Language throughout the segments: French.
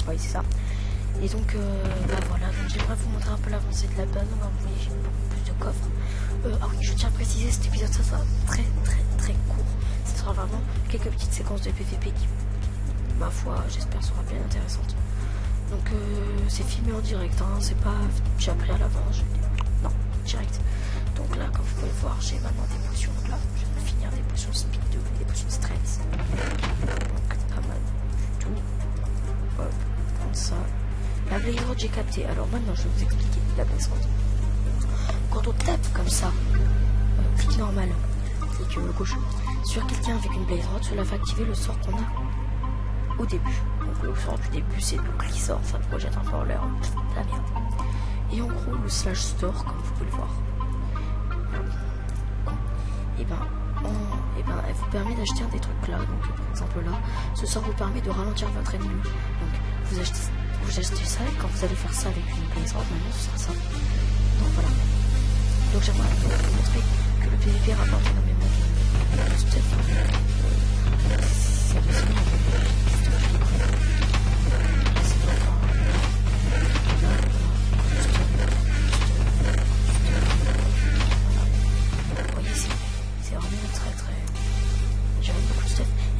Oui, c'est ça. Et donc, bah voilà, donc j'aimerais vous montrer un peu l'avancée de la base. Donc, vous voyez, j'ai beaucoup plus de coffres. Ah oui, je tiens à préciser, cet épisode, ça sera très court. Ce sera vraiment quelques petites séquences de PVP qui, ma foi, j'espère, sera bien intéressante. Donc, c'est filmé en direct, hein, c'est pas j'ai appris à l'avance, non, direct. Donc là, comme vous pouvez le voir, j'ai maintenant des potions. Donc là, je vais finir des potions speed 2 et des potions strength. Donc, pas mal du tout. Hop, prendre ça. La blaze rod, j'ai capté. Alors maintenant, je vais vous expliquer la blaze rod. Quand on tape comme ça, clic normal, clic gauche, sur quelqu'un avec une blaze rod, cela va activer le sort qu'on a au début. Donc le sort du début, c'est le qui sort, ça projette un forler, la merde. Et en gros, le slash store, comme vous pouvez le voir, et ben, elle vous permet d'acheter des trucs là. Donc par exemple là, ce sort vous permet de ralentir votre ennemi. Donc vous achetez ça, et quand vous allez faire ça avec une blaze rod, maintenant ce sera ça. Donc voilà. Donc j'aimerais vous montrer que le PVP rapporte énormément de stuff. C'est de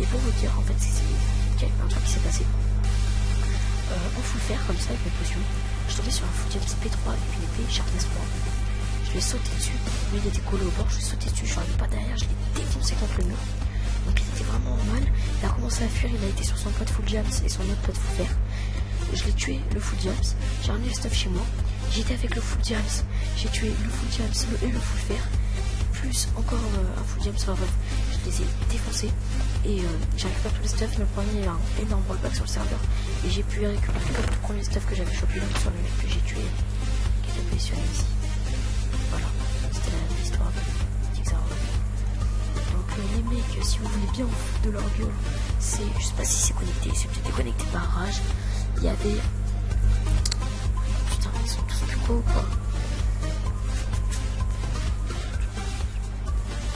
Et pour vous dire, en fait, qu'il y a un truc qui s'est passé. En full fer, comme ça, avec mes potions, je tombais sur un full diamond P3 avec une épée Sharpness 3. Je lui ai sauté dessus, lui il était collé au bord, je lui ai sauté dessus, je suis arrivé pas derrière, je l'ai défoncé contre le mur. Donc il était vraiment mal, il a commencé à fuir, il a été sur son pote full diams et son autre pote full fer. Je l'ai tué, le full diams, j'ai ramené le stuff chez moi, j'étais avec le full diams, j'ai tué le full diams et le full fer. Plus encore un full diams, enfin bref, je les ai défoncés et j'ai récupéré tous les stuff. Le premier, il y a un énorme rollback sur le serveur et j'ai pu récupérer le tout premier stuff que j'avais chopé sur le mec que j'ai tué, qui était positionné ici. Voilà, c'était l'histoire de Dixar. Donc les mecs, si vous voulez bien vous foutre de leur gueule, c'est, je sais pas si c'est connecté, c'est peut-être déconnecté par rage. Il y avait, putain, ils sont tous plus gros ou quoi?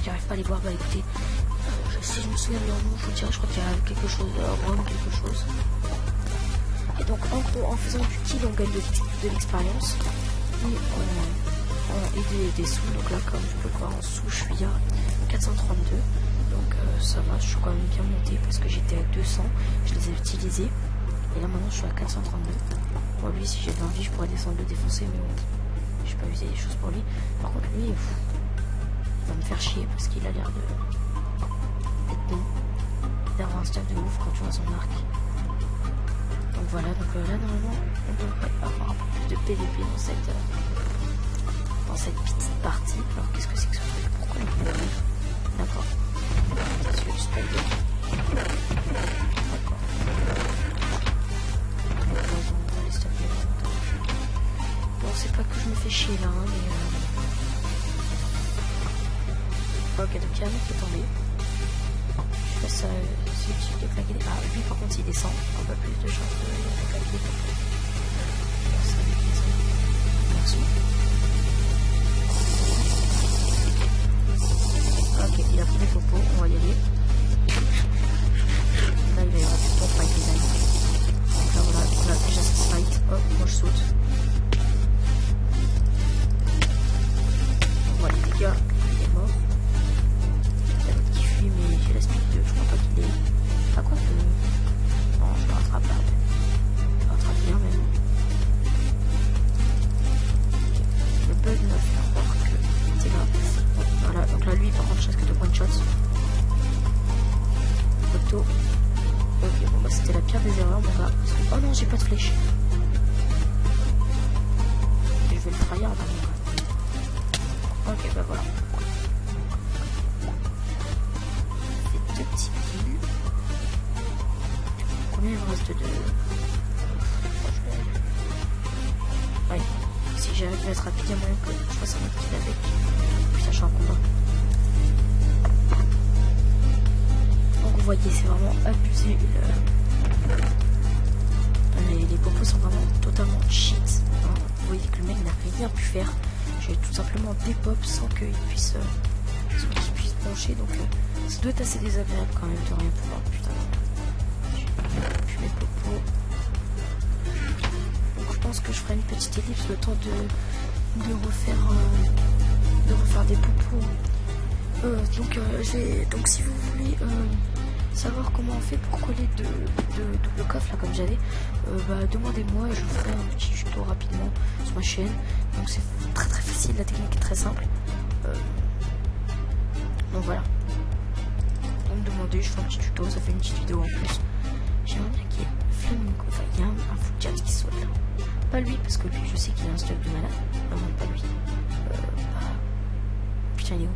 J'arrive pas à les voir, bah écoutez, si je me souviens de leur nom, je vous dirais, je crois qu'il y a quelque chose, Rome, quelque chose. Et donc en gros, en faisant du kill, on gagne de l'expérience et des sous. Donc là, comme vous pouvez le voir en sous, je suis à 432. Donc ça va, je suis quand même bien monté parce que j'étais à 200, je les ai utilisés. Et là maintenant, je suis à 432. Pour lui, si j'ai 20 vies, je pourrais descendre le défoncer, mais bon, je peux pas user des choses pour lui. Par contre, lui, il va me faire chier parce qu'il a l'air d'être bon, d'avoir un stuff de ouf quand tu vois son arc. Donc voilà, donc là normalement on devrait avoir un peu plus de PVP dans cette petite partie. Alors qu'est-ce que c'est que ce truc? Pourquoi il peut mourir? D'accord. C'est le spell de... D'accord. On va les stopper. Bon, c'est pas que je me fais chier là, hein, mais... Ok, donc il y a un mec qui est tombé. Je fais ça, c'est utile de claquer des... Ah, lui par contre s'il descend, on va plus de chance de claquer des popos. Merci. Ok, il a pris des popos, on va y aller. Là il va y avoir du temps fight les amis. Donc là voilà, on a déjà ce fight. Hop, moi je saute. On voit les dégâts, il est mort. Mais j'ai la speed 2, je crois pas qu'il est. Ah quoi que... Non, je le rattrape là. Je le rattrape bien même. Okay. Le bug m'a fait croire que c'est là. Bon, voilà, donc là lui par contre je risque de one shot. Photo. Ok, bon bah c'était la pire des erreurs mon gars. Oh non, j'ai pas de flèche. Je vais le tryhard hein, mon gars. Ok, bah voilà. Combien il me reste de... Ouais, si j'arrive à être rapide, il y a moyen que je fasse un autre kill avec. Putain, je suis en combat. Donc vous voyez, c'est vraiment abusé. Les popos sont vraiment totalement cheat. Hein. Vous voyez que le mec n'a rien pu faire. J'ai tout simplement dépop sans qu'il puisse pencher. Donc ça doit être assez désagréable quand même de rien pouvoir. Putain. Puis mes popos. pense que je ferai une petite ellipse le temps de refaire des poupous. Donc si vous voulez savoir comment on fait pour coller de double coffre là comme j'avais, demandez-moi et je vous ferai un petit tuto rapidement sur ma chaîne. Donc c'est très très facile, la technique est très simple. Donc voilà. Donc me demandez, je fais un petit tuto, ça fait une petite vidéo en plus. J'aimerais bien qu'il y ait Flamingo, enfin il y a un Full qui saute là. Pas lui parce que lui je sais qu'il a un stuff de malade. Non, pas lui. Putain il est où?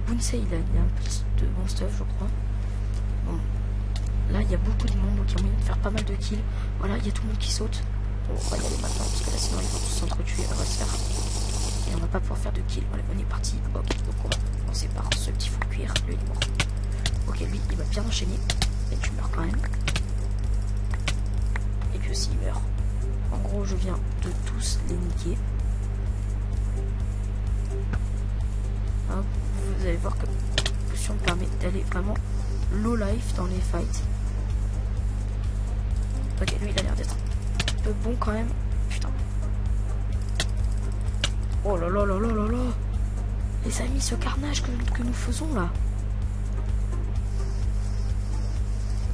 Bunsei il a un petit de bon stuff je crois. Bon. Là il y a beaucoup de monde donc il y a moyen de faire pas mal de kills. Voilà, il y a tout le monde qui saute. Bon, on va y aller maintenant parce que là sinon ils vont tous s'entretuer, on va se faire. Et on va pas pouvoir faire de kills. Voilà, on est parti. Ok, donc on va commencer par ce petit full cuir. Lui il est mort. Ok, lui il va bien enchaîner. Mais tu meurs quand même. Et puis aussi il meurt. En gros je viens de tous les niquer. Hop, vous allez voir que la potion me permet d'aller vraiment low life dans les fights. Ok, lui il a l'air d'être un peu bon quand même. Putain. Oh là là là là là là. Les amis, ce carnage que nous faisons là.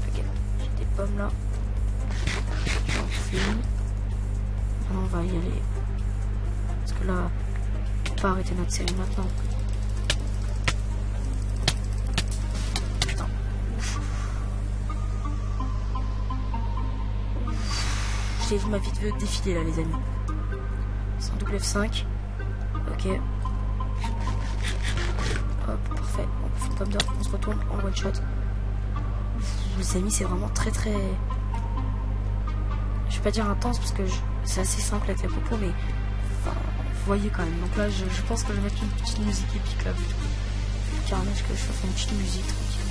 Ok, j'ai des pommes là. J'en fais une. On va y aller. Parce que là, on peut pas arrêter notre série maintenant. Putain. J'ai vu ma vie de défiler là les amis. C'est un double F5. Ok. Hop, parfait. On fait une pomme d'or, on se retourne en one shot. Les amis, c'est vraiment très très... Je vais pas dire intense parce que c'est assez simple avec les propos, mais enfin, vous voyez quand même. Donc là, je pense que je vais mettre une petite musique épique là, vu le carnage que je fais une petite musique tranquille.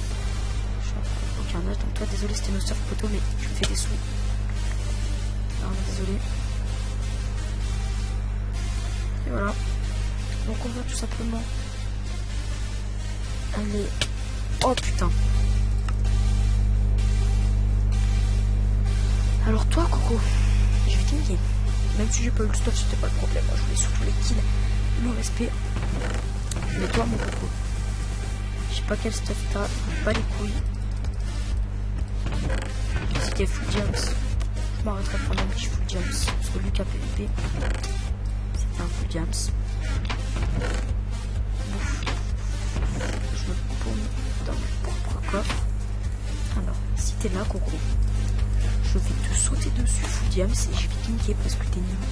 Je suis au carnage, donc toi, désolé, c'était nos surf photo, mais je me fais des sous. Alors, désolé. Et voilà. Donc on va tout simplement aller. Oh putain. Alors toi Coco, je vais t'aider. Même si j'ai pas eu le stuff, c'était pas le problème. Moi je voulais surtout les kills, le respect. Mais toi mon Coco, je sais pas quel stuff t'as, pas les couilles. Si t'es full jumps, je m'arrêterai de prendre un petit full jumps. Parce que Lucas PVP, c'était un full jumps. Je me paume dans mon propre coffre. Alors, si t'es là Coco, je vais te sauter dessus full jams et je vais te niquer parce que t'es nul.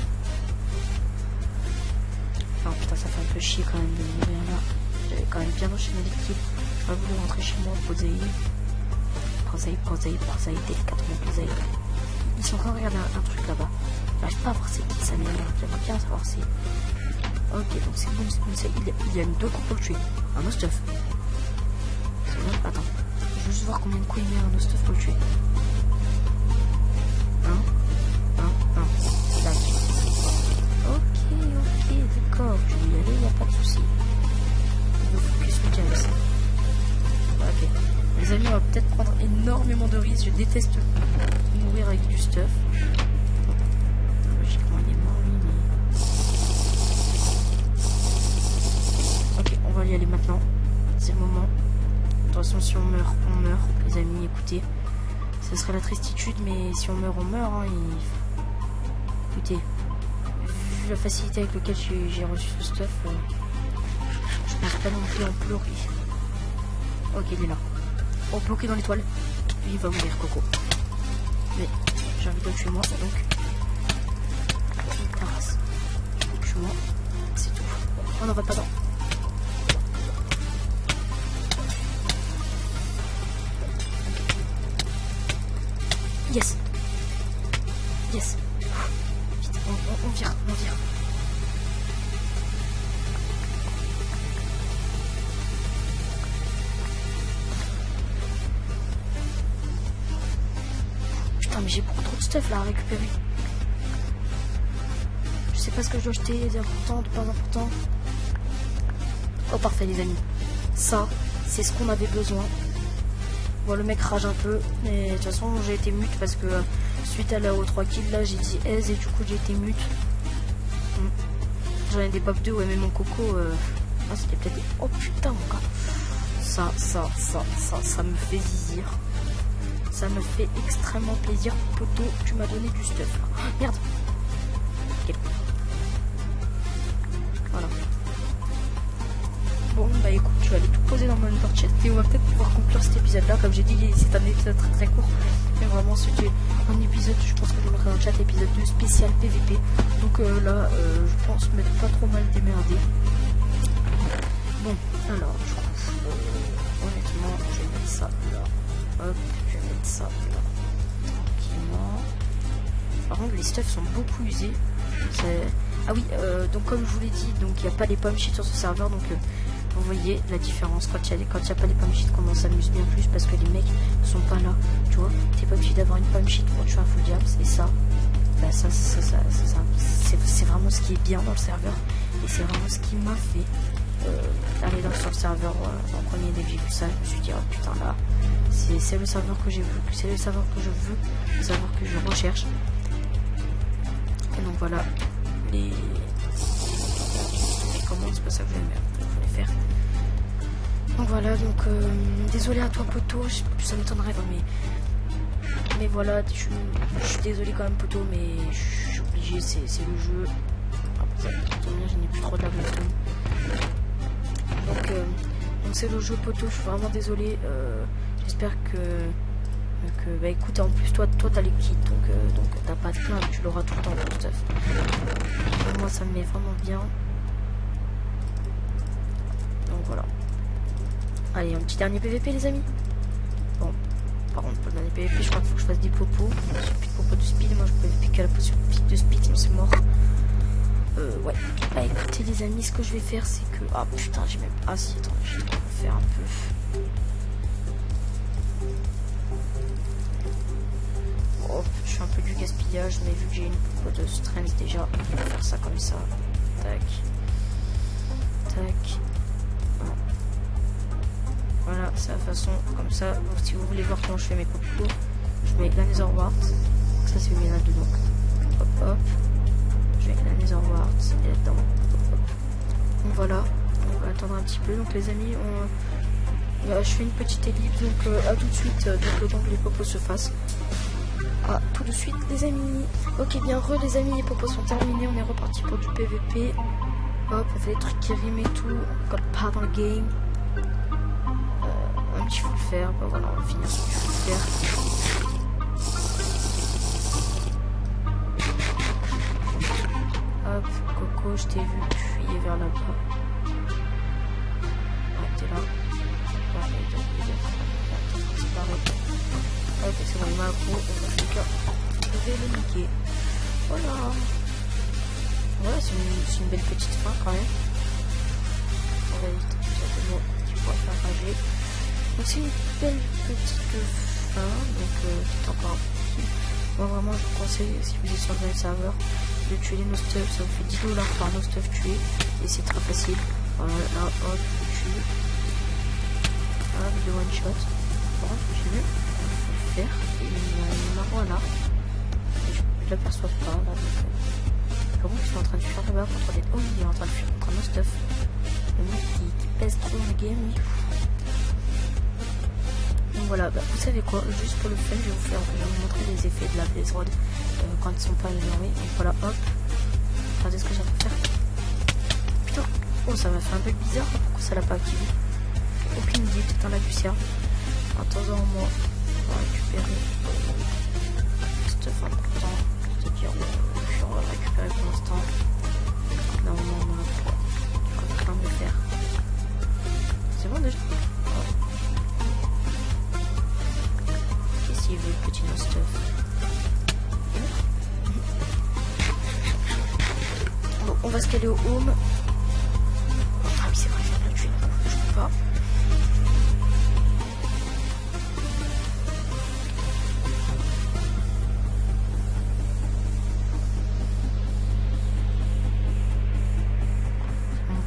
Enfin putain ça fait un peu chier quand même de mourir là. J'avais quand même bien enchaîné les kills. J'aurais voulu rentrer chez moi, poser. Poser, délicatement poser. Ils sont en train de regarder un truc là-bas. J'arrive pas à voir c'est qui, ça m'énerve. J'aimerais bien savoir c'est. Ok donc c'est bon, il y a deux coups pour le tuer. Un no stuff. Attends. Je veux juste voir combien de coups il met un no stuff pour le tuer. Ok, d'accord, je vais y aller, y a pas de souci. Je me focus sur James. Ok. Les amis, on va peut-être prendre énormément de risques. Je déteste mourir avec du stuff. Logiquement, il est mort lui, mais. Ok, on va y aller maintenant. C'est le moment. De toute façon, si on meurt, on meurt. Les amis, écoutez. Ce serait la tristitude, mais si on meurt, on meurt. Hein, Écoutez, vu la facilité avec laquelle j'ai reçu ce stuff, je pense pas non plus en pleurer. Ok, il est là. Oh, bloqué dans l'étoile. Lui, il va mourir, Coco. Mais j'ai envie de le tuer moi, donc. Ta race. Tue-moi. C'est tout. On n'en va pas dans. Yes. Yes. Vite, on vire. Putain, mais j'ai beaucoup trop de stuff là à récupérer. Je sais pas ce que je dois jeter, d'important, de pas important. Oh, parfait, les amis. Ça, c'est ce qu'on avait besoin. Bon, le mec rage un peu, mais de toute façon, j'ai été mute parce que suite à la aux 3 kills, là j'ai dit aise et du coup j'ai été mute. J'en ai des pop 2, ouais, mais mon coco, ah, c'était peut-être des... Oh putain, mon gars. Ça me fait zizir. Ça me fait extrêmement plaisir. Poto, tu m'as donné du stuff. Oh, merde. Okay. Voilà. Bon, bah écoute, je vais aller tout poser dans mon chat et on va peut-être pouvoir conclure cet épisode-là. Comme j'ai dit, c'est un épisode très très court. Mais vraiment, c'était un épisode, je pense que je mettrai dans le chat, épisode 2 spécial PVP. Donc là, je pense m'être pas trop mal démerdé. Bon, alors, du coup, honnêtement, je vais mettre ça là. Hop, je vais mettre ça là. Tranquillement. Par contre, les stuffs sont beaucoup usés. Ah oui, donc comme je vous l'ai dit, donc il n'y a pas les pommes shit sur ce serveur, donc vous voyez la différence quand il n'y a pas les pommes shit, comment on s'amuse bien plus parce que les mecs sont pas là, tu vois. T'es pas obligé d'avoir une pomme shit pour tuer un full jams et ça, bah c'est vraiment ce qui est bien dans le serveur et c'est vraiment ce qui m'a fait aller sur le serveur en premier. Dès que j'ai vu ça, je me suis dit oh putain là, c'est le serveur que j'ai vu, c'est le serveur que je veux, le serveur que je recherche. Et donc voilà les commandes, c'est pas ça que je voulais faire. Donc voilà, donc désolé à toi poto, ça m'étonnerait mais voilà, je suis désolé quand même poto, mais je suis obligé, c'est le jeu. Après ça, je n'ai plus trop de la donc c'est le jeu poto, je suis vraiment désolé. J'espère que bah écoute, en plus toi t'as les kits, donc t'as pas de plainte, tu l'auras tout le temps pour stuff. Moi ça me met vraiment bien. Donc voilà. Allez, un petit dernier PVP les amis. Bon, par contre pour le dernier PVP je crois qu'il faut que je fasse des popos. J'ai plus de popos de speed, moi je peux plus qu'à la potion de speed, sinon c'est mort. Ouais. Bah écoutez les amis, ce que je vais faire c'est que... Ah putain j'ai même... Ah si, attends, je vais faire un peu... Oh, je fais un peu du gaspillage, mais vu que j'ai une popo de strength déjà, on va faire ça comme ça. Tac. Tac. Voilà, c'est la façon comme ça. Donc, si vous voulez voir comment je fais mes popos, je mets la Nether Wart. Ça c'est une grenade dedans. Hop hop. Je mets la Nether Wart et là-dedans. Hop hop. Donc voilà, on va attendre un petit peu. Donc les amis, je fais une petite ellipse. Donc à tout de suite, le temps que les popos se fassent. Ah, tout de suite les amis. Ok bien les amis, les popos sont terminés, on est reparti pour du PVP. Hop, on fait des trucs qui riment et tout, comme pas dans le game. Un petit full faire, bah voilà, on va finir ce full faire. Hop, Coco, je t'ai vu fuyer vers là-bas. Ouais, t'es là. C'est pareil. Ok, c'est bon, il m'a accro, on va faire je vais le niquer. Voilà. Voilà, c'est une belle petite fin quand même. On va éviter tout tu pourras faire rager. Donc c'est une belle petite fin, donc c'est encore un peu. Moi vraiment je vous conseille, si vous êtes sur le même serveur, de tuer les no-stuff, ça vous fait 10 $ par no-stuff tué, et c'est très facile. Voilà, là, hop, je tue. Hop, de one shot. Bon, j'ai vu. Faire et voilà, je l'aperçois pas là, donc comment je suis en train de fuir là-bas contre des... Oh il est en train de fuir contre nos stuff, le mec qui pèse trop le game lui. Donc voilà, bah, vous savez quoi, juste pour le fun je vais vous montrer les effets de la Blaze Rod quand ils sont pas améliorés. Donc voilà, hop, regardez ce que j'ai en train de faire. Putain, oh ça m'a fait un bug bizarre, pourquoi ça l'a pas activé, aucune idée, peut-être un lagucière. Attends-en moi, on va récupérer stuff important, c'est-à-dire on va récupérer pour l'instant. Là on en a plein de faire. C'est bon déjà. Qu'est-ce qu'il veut le petit no stuff. Bon, on va se caler au home. Ah oui c'est vrai, je viens de le tuer, je peux pas.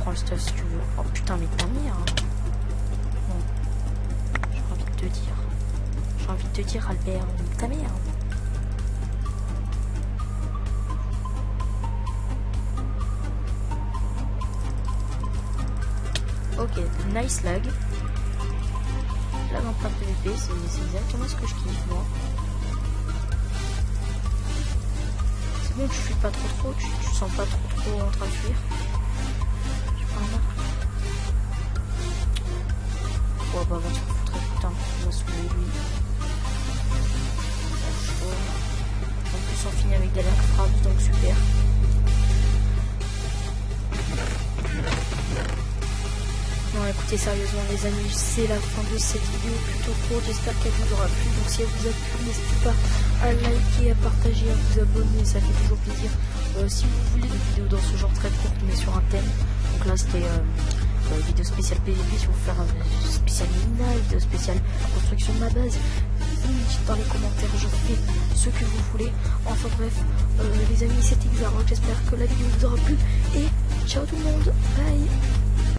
Le stuff si tu veux. Oh putain mais ta mère. Bon. J'ai envie de te dire. Albert, ta mère. Ok, nice lag. Lag en plein PVP, c'est exactement ce que je kiffe moi. C'est bon, tu fuis pas trop, tu sens pas trop en train de fuir. Je prends un arc. Ouais, bah, on va se foutre, putain, on va se saouler lui. En plus, on finit avec des lacs frappes, donc super. Non, écoutez, sérieusement les amis, c'est la fin de cette vidéo plutôt courte, j'espère qu'elle vous aura plu. Donc si elle vous a plu, n'hésitez pas à liker, à partager, à vous abonner, ça fait toujours plaisir. Si vous voulez des vidéos dans ce genre très courte mais sur un thème, donc là c'était une vidéo spéciale PVP, si vous voulez faire un spécial mina, vidéo spéciale construction de ma base, vous me dites dans les commentaires, je fais ce que vous voulez. Enfin bref, les amis, c'était Xaroc, j'espère que la vidéo vous aura plu et ciao tout le monde, bye.